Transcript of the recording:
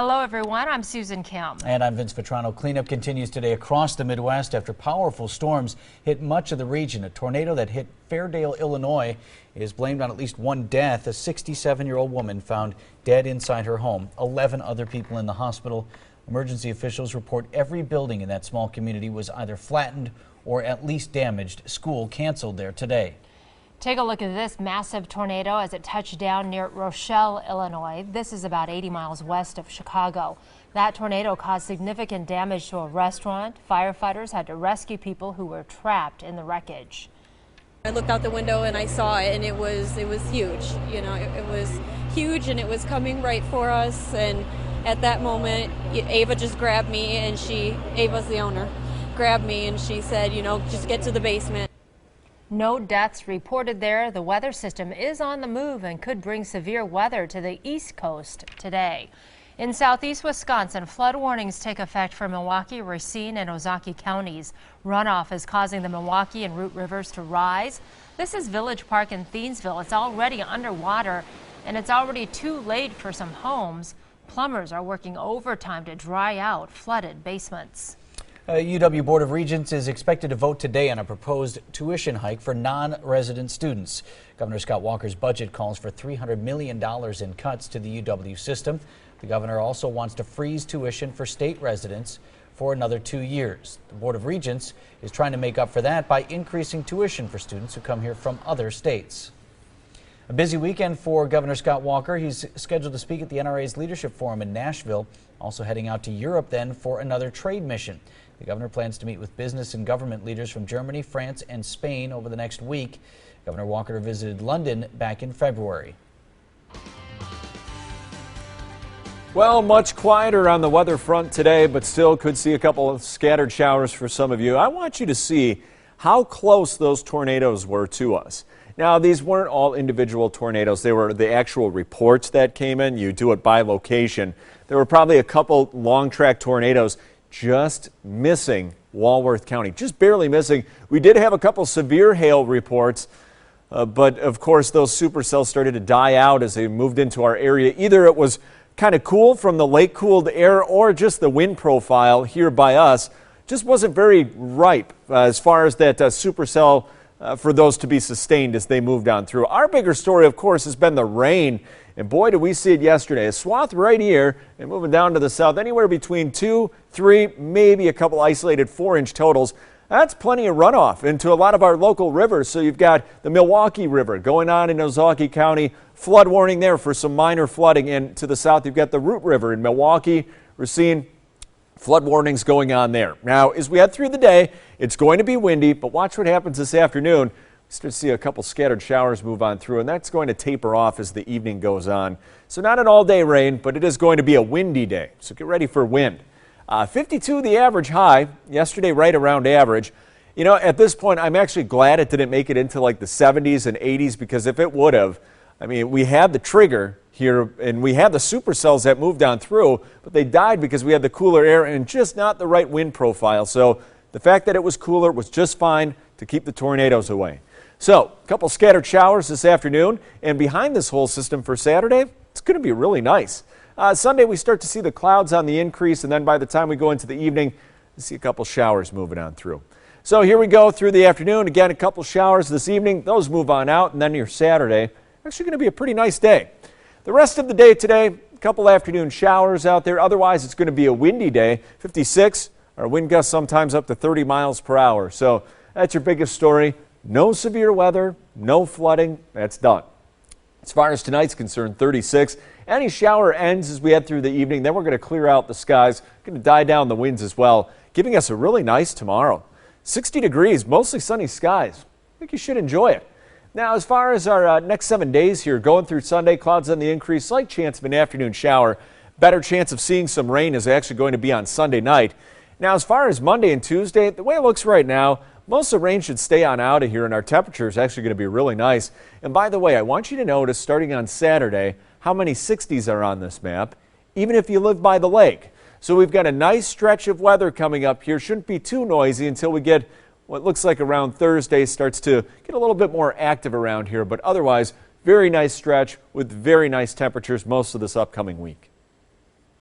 Hello everyone, I'm Susan Kim. And I'm Vince Vetrano. Cleanup continues today across the Midwest after powerful storms hit much of the region. A tornado that hit Fairdale, Illinois is blamed on at least one death. A 67-year-old woman found dead inside her home. 11 other people in the hospital. Emergency officials report every building in that small community was either flattened or at least damaged. School canceled there today. Take a look at this massive tornado as it touched down near Rochelle, Illinois. This is about 80 miles west of Chicago. That tornado caused significant damage to a restaurant. Firefighters had to rescue people who were trapped in the wreckage. I looked out the window and I saw it, and it was huge. You know, it was huge, and it was coming right for us. And at that moment, Ava just grabbed me, and Ava's the owner, grabbed me, and she said, you know, just get to the basement. No deaths reported there. The weather system is on the move and could bring severe weather to the East Coast today. In southeast Wisconsin, flood warnings take effect for Milwaukee, Racine, and Ozaukee counties. Runoff is causing the Milwaukee and Root rivers to rise. This is Village Park in Thiensville. It's already underwater, and it's already too late for some homes. Plumbers are working overtime to dry out flooded basements. UW Board of Regents is expected to vote today on a proposed tuition hike for non-resident students. Governor Scott Walker's budget calls for $300 million in cuts to the UW system. The governor also wants to freeze tuition for state residents for another 2 years. The Board of Regents is trying to make up for that by increasing tuition for students who come here from other states. A busy weekend for Governor Scott Walker. He's scheduled to speak at the NRA's Leadership Forum in Nashville, also heading out to Europe then for another trade mission. The governor plans to meet with business and government leaders from Germany, France, and Spain over the next week. Governor Walker visited London back in February. Well, much quieter on the weather front today, but still could see a couple of scattered showers for some of you. I want you to see how close those tornadoes were to us. Now, these weren't all individual tornadoes. They were the actual reports that came in. You do it by location. There were probably a couple long track tornadoes just missing Walworth County, just barely missing. We did have a couple severe hail reports, but of course those supercells started to die out as they moved into our area. Either it was kind of cool from the lake cooled air, or just the wind profile here by us just wasn't very ripe as far as that supercell for those to be sustained as they moved on through. Our bigger story, of course, has been the rain. And boy, did we see it yesterday. A swath right here and moving down to the south, anywhere between 2, 3, maybe a couple isolated 4-inch totals. That's plenty of runoff into a lot of our local rivers. So you've got the Milwaukee River going on in Ozaukee County, flood warning there for some minor flooding. And to the south, you've got the Root River in Milwaukee, Racine, flood warnings going on there. Now, as we head through the day, it's going to be windy, but watch what happens this afternoon. We start to see a couple scattered showers move on through, and that's going to taper off as the evening goes on. So not an all-day rain, but it is going to be a windy day, so get ready for wind. 52 the average high, yesterday right around average. You know, at this point, I'm actually glad it didn't make it into like the 70s and 80s, because if it would have, I mean, we had the trigger here, and we had the supercells that moved on through, but they died because we had the cooler air and just not the right wind profile. So the fact that it was cooler was just fine to keep the tornadoes away. So a couple scattered showers this afternoon, and behind this whole system for Saturday, it's going to be really nice. Sunday, we start to see the clouds on the increase, and then by the time we go into the evening, we see a couple showers moving on through. So here we go through the afternoon. Again, a couple showers this evening. Those move on out, and then your Saturday, actually going to be a pretty nice day. The rest of the day today, a couple afternoon showers out there. Otherwise, it's going to be a windy day. 56, our wind gusts sometimes up to 30 miles per hour. So that's your biggest story. No severe weather, no flooding. That's done. As far as tonight's concerned, 36. Any shower ends as we head through the evening. Then we're going to clear out the skies. Going to die down the winds as well, giving us a really nice tomorrow. 60 degrees, mostly sunny skies. I think you should enjoy it. Now, as far as our next 7 days here, going through Sunday, clouds on the increase, slight chance of an afternoon shower. Better chance of seeing some rain is actually going to be on Sunday night. Now, as far as Monday and Tuesday, the way it looks right now, most of the rain should stay on out of here, and our temperature is actually going to be really nice. And by the way, I want you to notice starting on Saturday how many 60s are on this map, even if you live by the lake. So we've got a nice stretch of weather coming up here. Shouldn't be too noisy until we get what looks like around Thursday starts to get a little bit more active around here. But otherwise, very nice stretch with very nice temperatures most of this upcoming week.